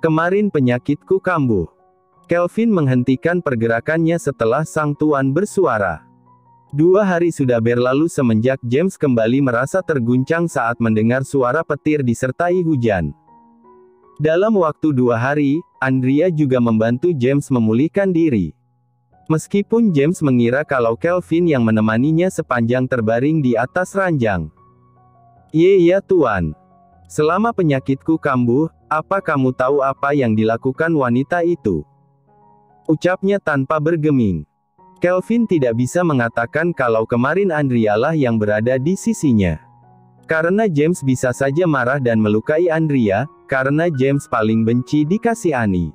Kemarin penyakitku kambuh. Kelvin menghentikan pergerakannya setelah sang tuan bersuara. 2 hari sudah berlalu semenjak James kembali merasa terguncang saat mendengar suara petir disertai hujan. Dalam waktu 2 hari, Andrea juga membantu James memulihkan diri. Meskipun James mengira kalau Kelvin yang menemaninya sepanjang terbaring di atas ranjang. Ya tuan. Selama penyakitku kambuh, apa kamu tahu apa yang dilakukan wanita itu? Ucapnya tanpa bergeming. Kelvin tidak bisa mengatakan kalau kemarin Andrea lah yang berada di sisinya. Karena James bisa saja marah dan melukai Andrea, karena James paling benci dikasihani.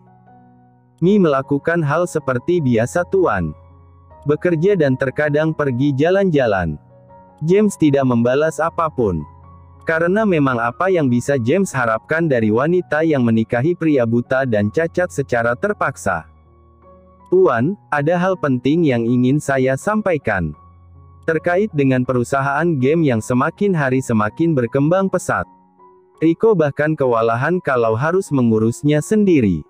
Mi melakukan hal seperti biasa tuan. Bekerja dan terkadang pergi jalan-jalan. James tidak membalas apapun. Karena memang apa yang bisa James harapkan dari wanita yang menikahi pria buta dan cacat secara terpaksa. Tuan, ada hal penting yang ingin saya sampaikan. Terkait dengan perusahaan game yang semakin hari semakin berkembang pesat. Rico bahkan kewalahan kalau harus mengurusnya sendiri.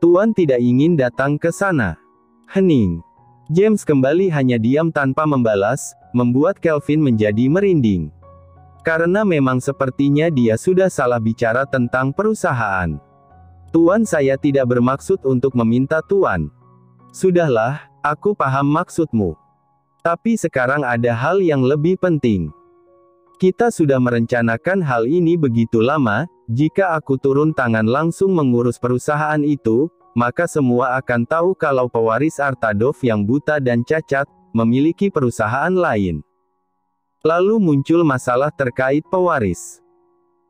Tuan tidak ingin datang ke sana. Hening. James kembali hanya diam tanpa membalas, membuat Kelvin menjadi merinding. Karena memang sepertinya dia sudah salah bicara tentang perusahaan. Tuan, saya tidak bermaksud untuk meminta Tuan. Sudahlah, aku paham maksudmu. Tapi sekarang ada hal yang lebih penting. Kita sudah merencanakan hal ini begitu lama, jika aku turun tangan langsung mengurus perusahaan itu, maka semua akan tahu kalau pewaris Artadov yang buta dan cacat, memiliki perusahaan lain. Lalu muncul masalah terkait pewaris.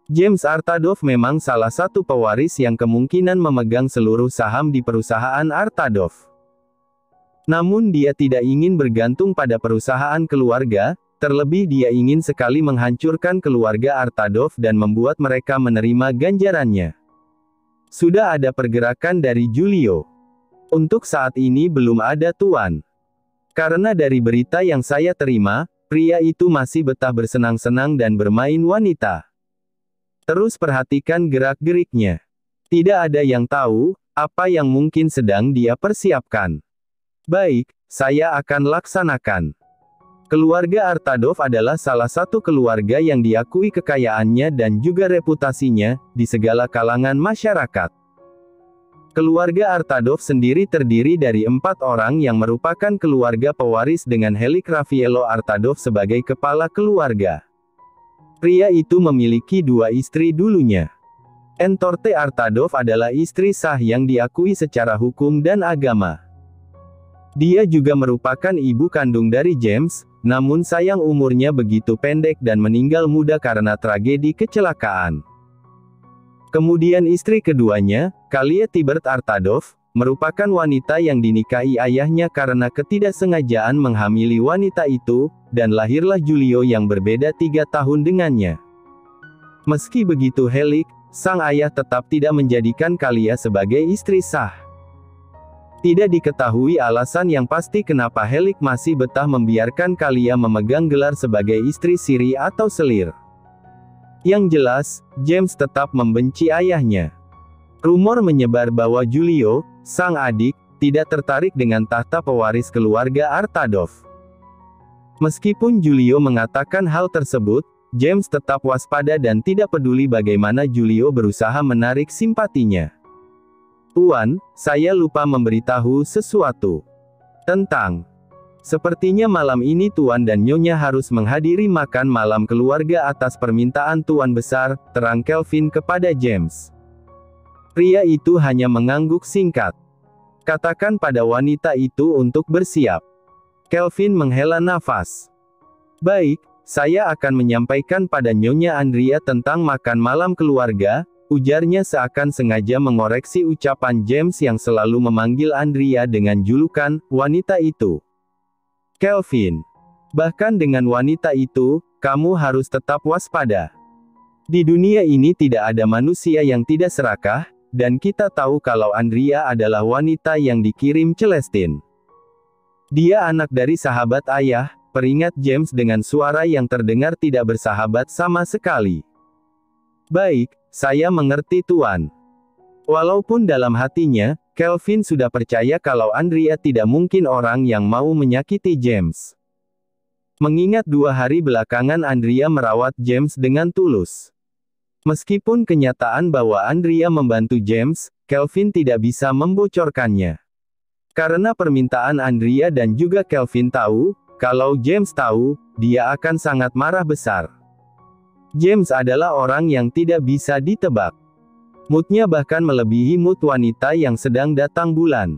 James Artadov memang salah satu pewaris yang kemungkinan memegang seluruh saham di perusahaan Artadov. Namun dia tidak ingin bergantung pada perusahaan keluarga, terlebih dia ingin sekali menghancurkan keluarga Artadov dan membuat mereka menerima ganjarannya. Sudah ada pergerakan dari Julio. Untuk saat ini belum ada tuan. Karena dari berita yang saya terima, pria itu masih betah bersenang-senang dan bermain wanita. Terus perhatikan gerak-geriknya. Tidak ada yang tahu, apa yang mungkin sedang dia persiapkan. Baik, saya akan laksanakan. Keluarga Artadov adalah salah satu keluarga yang diakui kekayaannya dan juga reputasinya, di segala kalangan masyarakat. Keluarga Artadov sendiri terdiri dari 4 orang yang merupakan keluarga pewaris dengan Helik Raffaello Artadov sebagai kepala keluarga. Pria itu memiliki 2 istri dulunya. Entorte Artadov adalah istri sah yang diakui secara hukum dan agama. Dia juga merupakan ibu kandung dari James, namun sayang umurnya begitu pendek dan meninggal muda karena tragedi kecelakaan. Kemudian istri keduanya, Kalia Tibert Artadov, merupakan wanita yang dinikahi ayahnya karena ketidaksengajaan menghamili wanita itu, dan lahirlah Julio yang berbeda 3 tahun dengannya. Meski begitu Helik, sang ayah tetap tidak menjadikan Kalia sebagai istri sah. Tidak diketahui alasan yang pasti kenapa Helik masih betah membiarkan Kalia memegang gelar sebagai istri siri atau selir. Yang jelas, James tetap membenci ayahnya. Rumor menyebar bahwa Julio, sang adik, tidak tertarik dengan tahta pewaris keluarga Artadov. Meskipun Julio mengatakan hal tersebut, James tetap waspada dan tidak peduli bagaimana Julio berusaha menarik simpatinya. Tuan, saya lupa memberitahu sesuatu. Sepertinya malam ini Tuan dan Nyonya harus menghadiri makan malam keluarga atas permintaan Tuan Besar, terang Kelvin kepada James. Pria itu hanya mengangguk singkat. Katakan pada wanita itu untuk bersiap. Kelvin menghela nafas. Baik, saya akan menyampaikan pada Nyonya Andrea tentang makan malam keluarga, ujarnya seakan sengaja mengoreksi ucapan James yang selalu memanggil Andrea dengan julukan wanita itu. Kelvin. Bahkan dengan wanita itu, kamu harus tetap waspada. Di dunia ini tidak ada manusia yang tidak serakah, dan kita tahu kalau Andrea adalah wanita yang dikirim Celestine. Dia anak dari sahabat ayah, peringat James dengan suara yang terdengar tidak bersahabat sama sekali. Baik, saya mengerti Tuan. Walaupun dalam hatinya, Kelvin sudah percaya kalau Andrea tidak mungkin orang yang mau menyakiti James. Mengingat 2 hari belakangan Andrea merawat James dengan tulus. Meskipun kenyataan bahwa Andrea membantu James, Kelvin tidak bisa membocorkannya. Karena permintaan Andrea dan juga Kelvin tahu, kalau James tahu, dia akan sangat marah besar. James adalah orang yang tidak bisa ditebak. Moodnya bahkan melebihi mood wanita yang sedang datang bulan.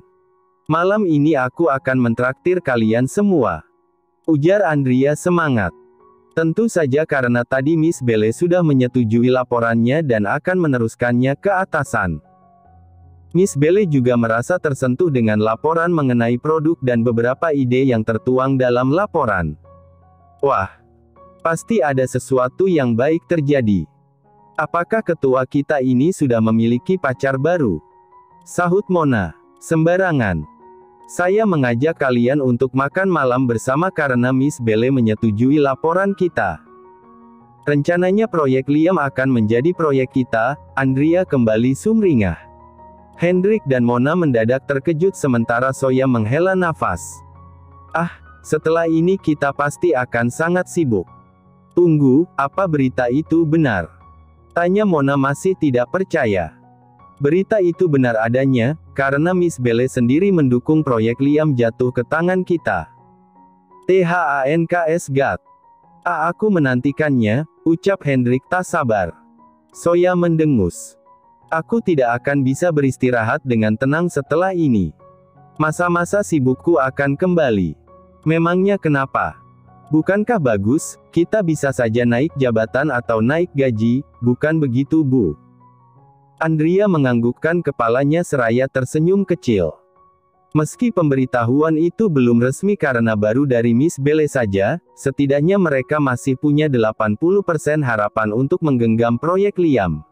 Malam ini aku akan mentraktir kalian semua. Ujar Andrea semangat. Tentu saja karena tadi Miss Belle sudah menyetujui laporannya dan akan meneruskannya ke atasan. Miss Belle juga merasa tersentuh dengan laporan mengenai produk dan beberapa ide yang tertuang dalam laporan. Wah, pasti ada sesuatu yang baik terjadi. Apakah ketua kita ini sudah memiliki pacar baru? Sahut Mona. Sembarangan. Saya mengajak kalian untuk makan malam bersama karena Miss Belle menyetujui laporan kita. Rencananya proyek Liam akan menjadi proyek kita, Andrea kembali sumringah. Hendrik dan Mona mendadak terkejut sementara Soya menghela nafas. Ah, setelah ini kita pasti akan sangat sibuk. Tunggu, apa berita itu benar? Tanya Mona masih tidak percaya. Berita itu benar adanya, karena Miss Belle sendiri mendukung proyek Liam jatuh ke tangan kita. THANKS God. Aku menantikannya, ucap Hendrik tak sabar. Soya mendengus. Aku tidak akan bisa beristirahat dengan tenang setelah ini. Masa-masa sibukku akan kembali. Memangnya kenapa? Bukankah bagus, kita bisa saja naik jabatan atau naik gaji, bukan begitu Bu? Andrea menganggukkan kepalanya seraya tersenyum kecil. Meski pemberitahuan itu belum resmi karena baru dari Miss Belle saja, setidaknya mereka masih punya 80% harapan untuk menggenggam proyek Liam.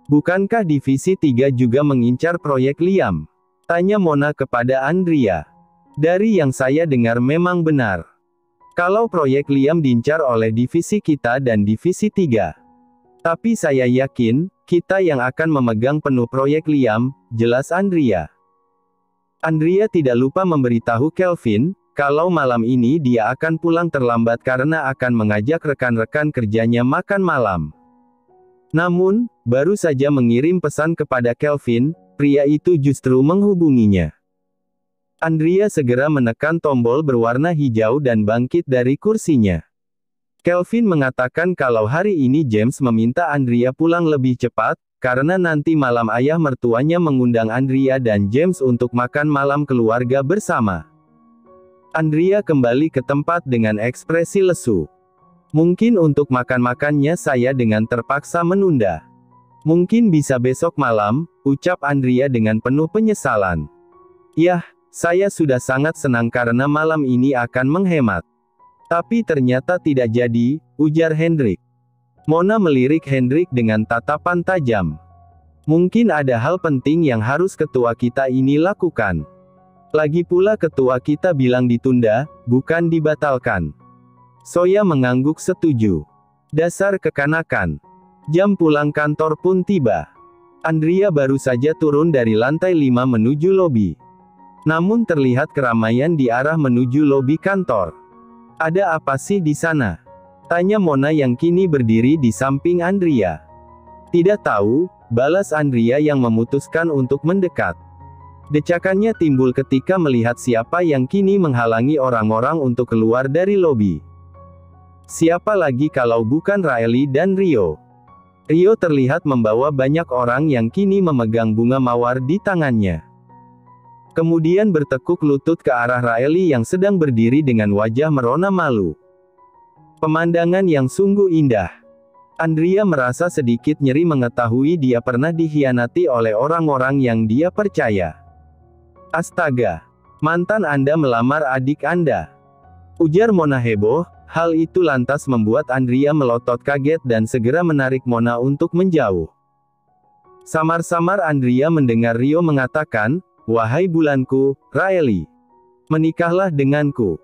Bukankah Divisi 3 juga mengincar proyek Liam? Tanya Mona kepada Andrea. Dari yang saya dengar memang benar. Kalau proyek Liam diincar oleh divisi kita dan divisi 3. Tapi saya yakin, kita yang akan memegang penuh proyek Liam, jelas Andrea. Andrea tidak lupa memberitahu Kelvin, kalau malam ini dia akan pulang terlambat karena akan mengajak rekan-rekan kerjanya makan malam. Namun, baru saja mengirim pesan kepada Kelvin, pria itu justru menghubunginya. Andrea segera menekan tombol berwarna hijau dan bangkit dari kursinya. Kelvin mengatakan kalau hari ini James meminta Andrea pulang lebih cepat, karena nanti malam ayah mertuanya mengundang Andrea dan James untuk makan malam keluarga bersama. Andrea kembali ke tempat dengan ekspresi lesu. Mungkin untuk makan-makannya saya dengan terpaksa menunda. Mungkin bisa besok malam, ucap Andrea dengan penuh penyesalan. Yah, saya sudah sangat senang karena malam ini akan menghemat. Tapi ternyata tidak jadi, ujar Hendrik. Mona melirik Hendrik dengan tatapan tajam. Mungkin ada hal penting yang harus ketua kita ini lakukan. Lagi pula ketua kita bilang ditunda, bukan dibatalkan. Soya mengangguk setuju. Dasar kekanakan. Jam pulang kantor pun tiba. Andrea baru saja turun dari lantai 5 menuju lobi. Namun terlihat keramaian di arah menuju lobi kantor. Ada apa sih di sana? Tanya Mona yang kini berdiri di samping Andrea. Tidak tahu, balas Andrea yang memutuskan untuk mendekat. Decakannya timbul ketika melihat siapa yang kini menghalangi orang-orang untuk keluar dari lobi. Siapa lagi kalau bukan Riley dan Rio? Rio terlihat membawa banyak orang yang kini memegang bunga mawar di tangannya. Kemudian bertekuk lutut ke arah Riley yang sedang berdiri dengan wajah merona malu. Pemandangan yang sungguh indah. Andrea merasa sedikit nyeri mengetahui dia pernah dikhianati oleh orang-orang yang dia percaya. Astaga, mantan Anda melamar adik Anda. Ujar Mona heboh, hal itu lantas membuat Andrea melotot kaget dan segera menarik Mona untuk menjauh. Samar-samar Andrea mendengar Rio mengatakan, "Wahai bulanku, Riley. Menikahlah denganku."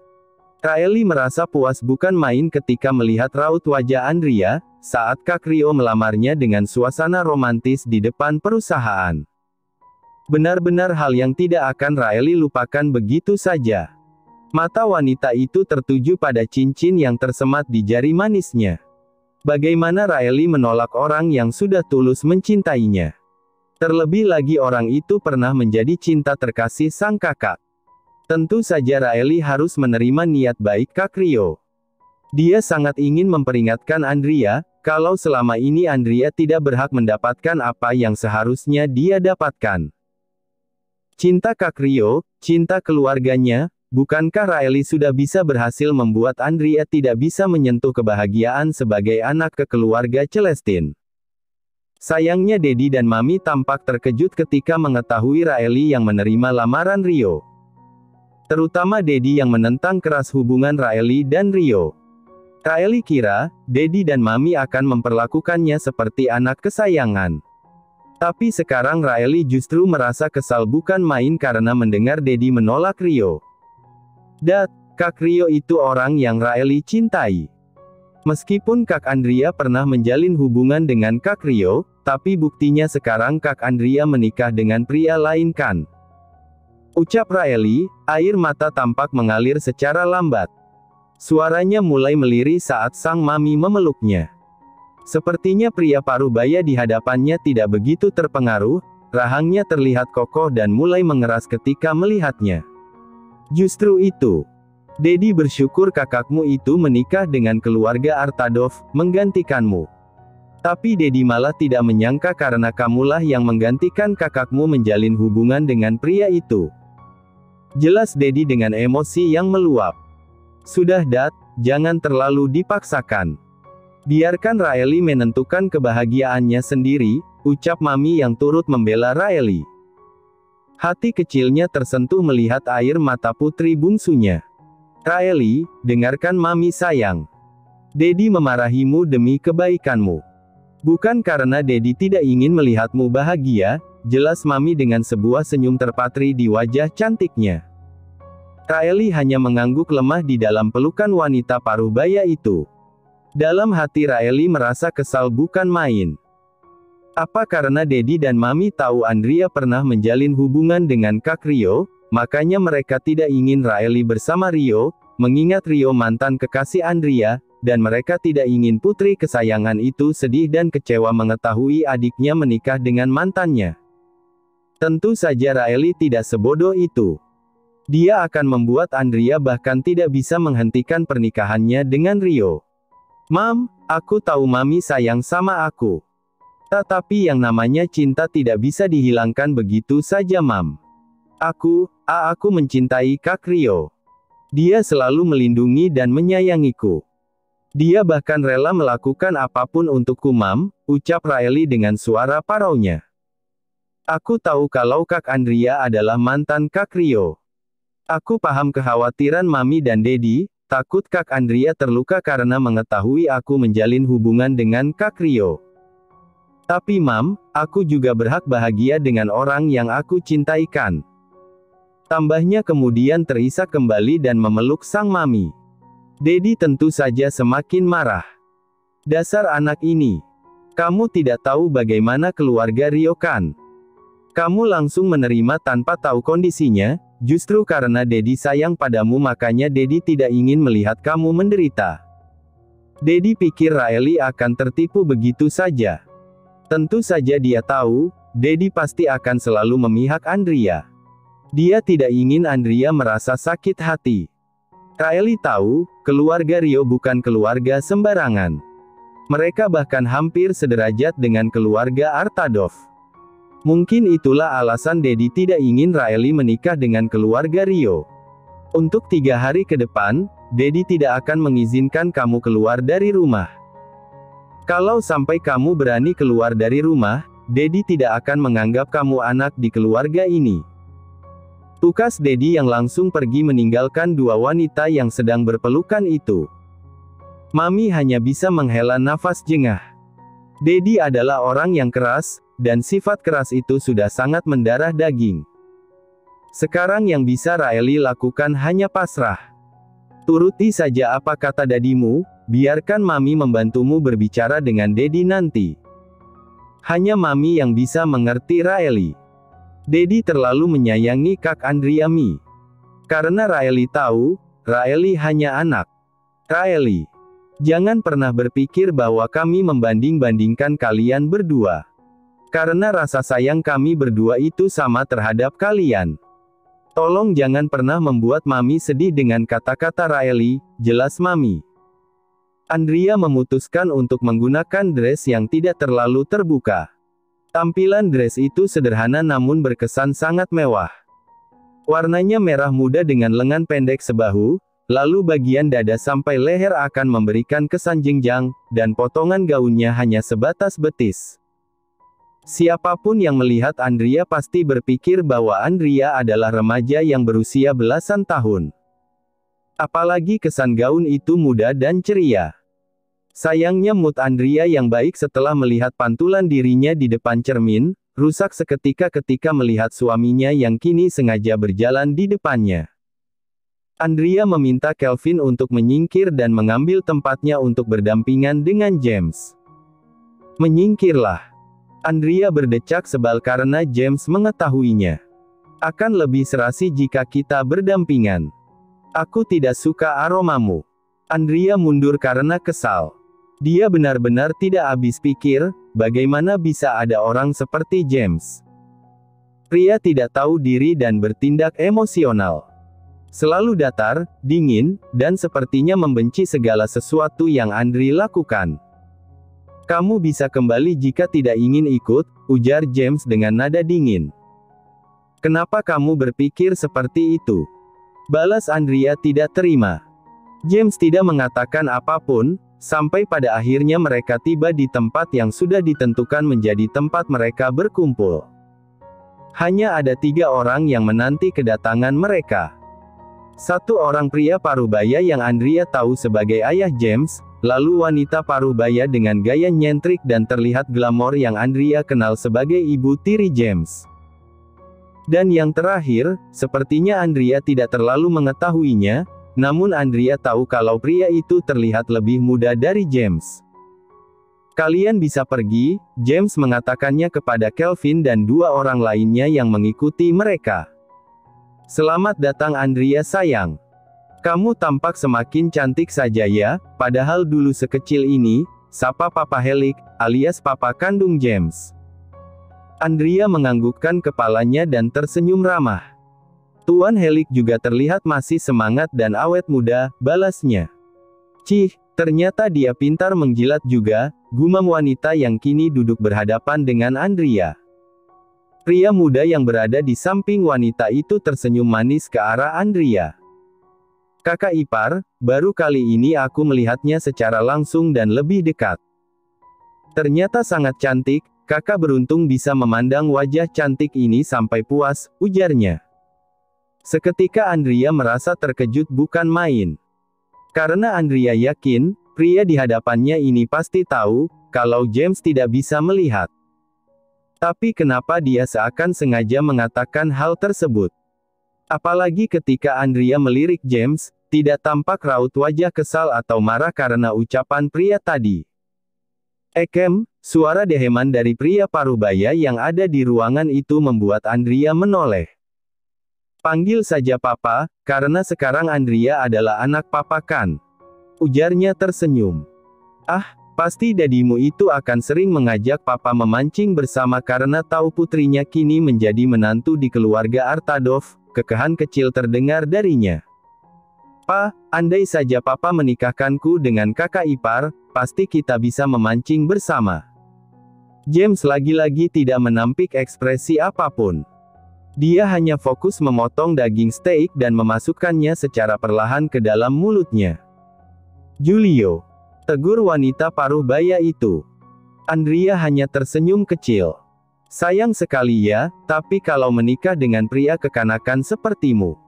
Raeli merasa puas bukan main ketika melihat raut wajah Andrea, saat Kak Rio melamarnya dengan suasana romantis di depan perusahaan. Benar-benar hal yang tidak akan Raeli lupakan begitu saja. Mata wanita itu tertuju pada cincin yang tersemat di jari manisnya. Bagaimana Raeli menolak orang yang sudah tulus mencintainya? Terlebih lagi orang itu pernah menjadi cinta terkasih sang kakak. Tentu saja Raeli harus menerima niat baik Kak Rio. Dia sangat ingin memperingatkan Andrea, kalau selama ini Andrea tidak berhak mendapatkan apa yang seharusnya dia dapatkan. Cinta Kak Rio, cinta keluarganya, bukankah Raeli sudah bisa berhasil membuat Andrea tidak bisa menyentuh kebahagiaan sebagai anak ke keluarga Celestine? Sayangnya Dedi dan Mami tampak terkejut ketika mengetahui Raeli yang menerima lamaran Rio. Terutama Dedi yang menentang keras hubungan Raeli dan Rio. Raeli kira, Dedi dan Mami akan memperlakukannya seperti anak kesayangan. Tapi sekarang Raeli justru merasa kesal bukan main karena mendengar Dedi menolak Rio. Kak Rio itu orang yang Raeli cintai. Meskipun Kak Andrea pernah menjalin hubungan dengan Kak Rio, tapi buktinya sekarang Kak Andrea menikah dengan pria lain kan? Ucap Raeli, air mata tampak mengalir secara lambat. Suaranya mulai melirih saat sang Mami memeluknya. Sepertinya pria parubaya di hadapannya tidak begitu terpengaruh, rahangnya terlihat kokoh dan mulai mengeras ketika melihatnya. Justru itu. Dedi bersyukur kakakmu itu menikah dengan keluarga Artadov, menggantikanmu. Tapi Dedi malah tidak menyangka karena kamulah yang menggantikan kakakmu menjalin hubungan dengan pria itu. Jelas Dedi dengan emosi yang meluap. Sudah jangan terlalu dipaksakan. Biarkan Raeli menentukan kebahagiaannya sendiri, ucap Mami yang turut membela Raeli. Hati kecilnya tersentuh melihat air mata putri bungsunya. Raeli, dengarkan Mami sayang. Dedi memarahimu demi kebaikanmu. Bukan karena Dedi tidak ingin melihatmu bahagia, jelas Mami dengan sebuah senyum terpatri di wajah cantiknya. Raeli hanya mengangguk lemah di dalam pelukan wanita parubaya itu. Dalam hati Raeli merasa kesal bukan main. Apa karena Dedi dan Mami tahu Andrea pernah menjalin hubungan dengan Kak Rio, makanya mereka tidak ingin Raeli bersama Rio, mengingat Rio mantan kekasih Andrea, dan mereka tidak ingin putri kesayangan itu sedih dan kecewa mengetahui adiknya menikah dengan mantannya. Tentu saja Raeli tidak sebodoh itu. Dia akan membuat Andrea bahkan tidak bisa menghentikan pernikahannya dengan Rio. Mam, aku tahu Mami sayang sama aku. Tetapi yang namanya cinta tidak bisa dihilangkan begitu saja Mam. Aku mencintai Kak Rio. Dia selalu melindungi dan menyayangiku. Dia bahkan rela melakukan apapun untukku Mam, ucap Raeli dengan suara paraunya. Aku tahu kalau Kak Andrea adalah mantan Kak Rio. Aku paham kekhawatiran Mami dan Dedi, takut Kak Andrea terluka karena mengetahui aku menjalin hubungan dengan Kak Rio. Tapi Mam, aku juga berhak bahagia dengan orang yang aku cintai kan. Tambahnya kemudian terisak kembali dan memeluk sang Mami. Dedi tentu saja semakin marah. Dasar anak ini. Kamu tidak tahu bagaimana keluarga Rio kan? Kamu langsung menerima tanpa tahu kondisinya, justru karena Dedi sayang padamu makanya Dedi tidak ingin melihat kamu menderita. Dedi pikir Raeli akan tertipu begitu saja. Tentu saja dia tahu, Dedi pasti akan selalu memihak Andrea. Dia tidak ingin Andrea merasa sakit hati. Raeli tahu, keluarga Rio bukan keluarga sembarangan. Mereka bahkan hampir sederajat dengan keluarga Artadov. Mungkin itulah alasan Dedi tidak ingin Raeli menikah dengan keluarga Rio. Untuk 3 hari ke depan, Dedi tidak akan mengizinkan kamu keluar dari rumah. Kalau sampai kamu berani keluar dari rumah, Dedi tidak akan menganggap kamu anak di keluarga ini. Tukas Dedi yang langsung pergi meninggalkan dua wanita yang sedang berpelukan itu. Mami hanya bisa menghela nafas jengah. Dedi adalah orang yang keras, dan sifat keras itu sudah sangat mendarah daging. Sekarang yang bisa Raeli lakukan hanya pasrah. Turuti saja apa kata dadimu, biarkan Mami membantumu berbicara dengan Dedi nanti. Hanya Mami yang bisa mengerti Raeli. Dedi terlalu menyayangi Kak Andrea Mi. Karena Raeli tahu, Raeli hanya anak. Raeli, jangan pernah berpikir bahwa kami membanding-bandingkan kalian berdua. Karena rasa sayang kami berdua itu sama terhadap kalian. Tolong jangan pernah membuat Mami sedih dengan kata-kata Raeli, jelas Mami. Andrea memutuskan untuk menggunakan dress yang tidak terlalu terbuka. Tampilan dress itu sederhana namun berkesan sangat mewah. Warnanya merah muda dengan lengan pendek sebahu, lalu bagian dada sampai leher akan memberikan kesan jenjang, dan potongan gaunnya hanya sebatas betis. Siapapun yang melihat Andrea pasti berpikir bahwa Andrea adalah remaja yang berusia belasan tahun. Apalagi kesan gaun itu muda dan ceria. Sayangnya mood Andrea yang baik setelah melihat pantulan dirinya di depan cermin, rusak seketika ketika melihat suaminya yang kini sengaja berjalan di depannya. Andrea meminta Kelvin untuk menyingkir dan mengambil tempatnya untuk berdampingan dengan James. Menyingkirlah. Andrea berdecak sebal karena James mengetahuinya. Akan lebih serasi jika kita berdampingan. Aku tidak suka aromamu. Andrea mundur karena kesal. Dia benar-benar tidak habis pikir, bagaimana bisa ada orang seperti James. Pria tidak tahu diri dan bertindak emosional. Selalu datar, dingin, dan sepertinya membenci segala sesuatu yang Andrea lakukan. Kamu bisa kembali jika tidak ingin ikut, ujar James dengan nada dingin. Kenapa kamu berpikir seperti itu? Balas Andrea tidak terima. James tidak mengatakan apapun, sampai pada akhirnya mereka tiba di tempat yang sudah ditentukan menjadi tempat mereka berkumpul. Hanya ada 3 orang yang menanti kedatangan mereka. Satu orang pria parubaya yang Andrea tahu sebagai ayah James, lalu wanita parubaya dengan gaya nyentrik dan terlihat glamor yang Andrea kenal sebagai ibu tiri James. Dan yang terakhir, sepertinya Andrea tidak terlalu mengetahuinya, namun Andrea tahu kalau pria itu terlihat lebih muda dari James. Kalian bisa pergi, James mengatakannya kepada Kelvin dan 2 orang lainnya yang mengikuti mereka. Selamat datang Andrea sayang. Kamu tampak semakin cantik saja ya, padahal dulu sekecil ini, sapa Papa Helik, alias papa kandung James. Andrea menganggukkan kepalanya dan tersenyum ramah. Tuan Helik juga terlihat masih semangat dan awet muda, balasnya. Cih, ternyata dia pintar menjilat juga, gumam wanita yang kini duduk berhadapan dengan Andrea. Pria muda yang berada di samping wanita itu tersenyum manis ke arah Andrea. Kakak ipar, baru kali ini aku melihatnya secara langsung dan lebih dekat. Ternyata sangat cantik, kakak beruntung bisa memandang wajah cantik ini sampai puas, ujarnya. Seketika Andrea merasa terkejut bukan main. Karena Andrea yakin, pria di hadapannya ini pasti tahu, kalau James tidak bisa melihat. Tapi kenapa dia seakan sengaja mengatakan hal tersebut? Apalagi ketika Andrea melirik James, tidak tampak raut wajah kesal atau marah karena ucapan pria tadi. Ekem, suara deheman dari pria parubaya yang ada di ruangan itu membuat Andrea menoleh. Panggil saja papa, karena sekarang Andrea adalah anak papa kan? Ujarnya tersenyum. Ah, pasti dadimu itu akan sering mengajak papa memancing bersama karena tahu putrinya kini menjadi menantu di keluarga Artadov. Kekehan kecil terdengar darinya. Pa, andai saja papa menikahkanku dengan kakak ipar, pasti kita bisa memancing bersama. James lagi-lagi tidak menampik ekspresi apapun. Dia hanya fokus memotong daging steak dan memasukkannya secara perlahan ke dalam mulutnya. Julio, tegur wanita parubaya itu. Andrea hanya tersenyum kecil. Sayang sekali ya, tapi kalau menikah dengan pria kekanakan sepertimu,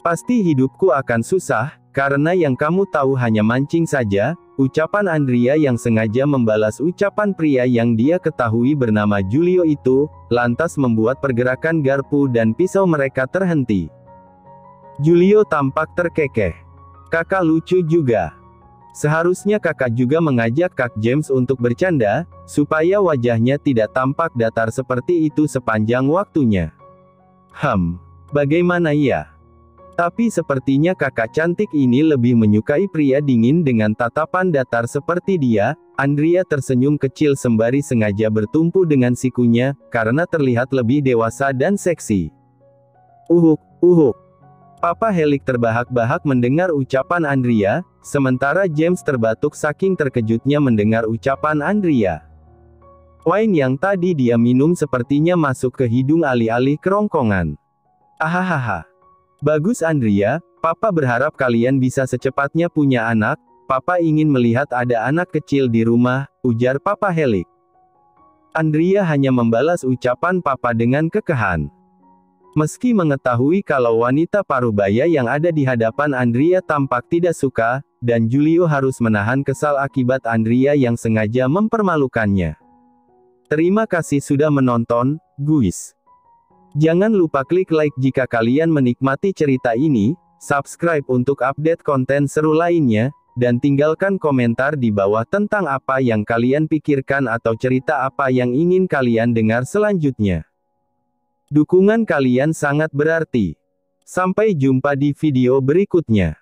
pasti hidupku akan susah, karena yang kamu tahu hanya mancing saja, ucapan Andrea yang sengaja membalas ucapan pria yang dia ketahui bernama Julio itu, lantas membuat pergerakan garpu dan pisau mereka terhenti. Julio tampak terkekeh. Kakak lucu juga. Seharusnya kakak juga mengajak Kak James untuk bercanda, supaya wajahnya tidak tampak datar seperti itu sepanjang waktunya. Bagaimana ya? Tapi sepertinya kakak cantik ini lebih menyukai pria dingin dengan tatapan datar seperti dia. Andrea tersenyum kecil sembari sengaja bertumpu dengan sikunya, karena terlihat lebih dewasa dan seksi. Uhuk. Papa Helik terbahak-bahak mendengar ucapan Andrea, sementara James terbatuk saking terkejutnya mendengar ucapan Andrea. Wine yang tadi dia minum sepertinya masuk ke hidung alih-alih kerongkongan. Ahahaha. Bagus Andrea, Papa berharap kalian bisa secepatnya punya anak. Papa ingin melihat ada anak kecil di rumah, ujar Papa Helik. Andrea hanya membalas ucapan Papa dengan kekeh. Meski mengetahui kalau wanita parubaya yang ada di hadapan Andrea tampak tidak suka, dan Julio harus menahan kesal akibat Andrea yang sengaja mempermalukannya. Terima kasih sudah menonton, guys. Jangan lupa klik like jika kalian menikmati cerita ini, subscribe untuk update konten seru lainnya, dan tinggalkan komentar di bawah tentang apa yang kalian pikirkan atau cerita apa yang ingin kalian dengar selanjutnya. Dukungan kalian sangat berarti. Sampai jumpa di video berikutnya.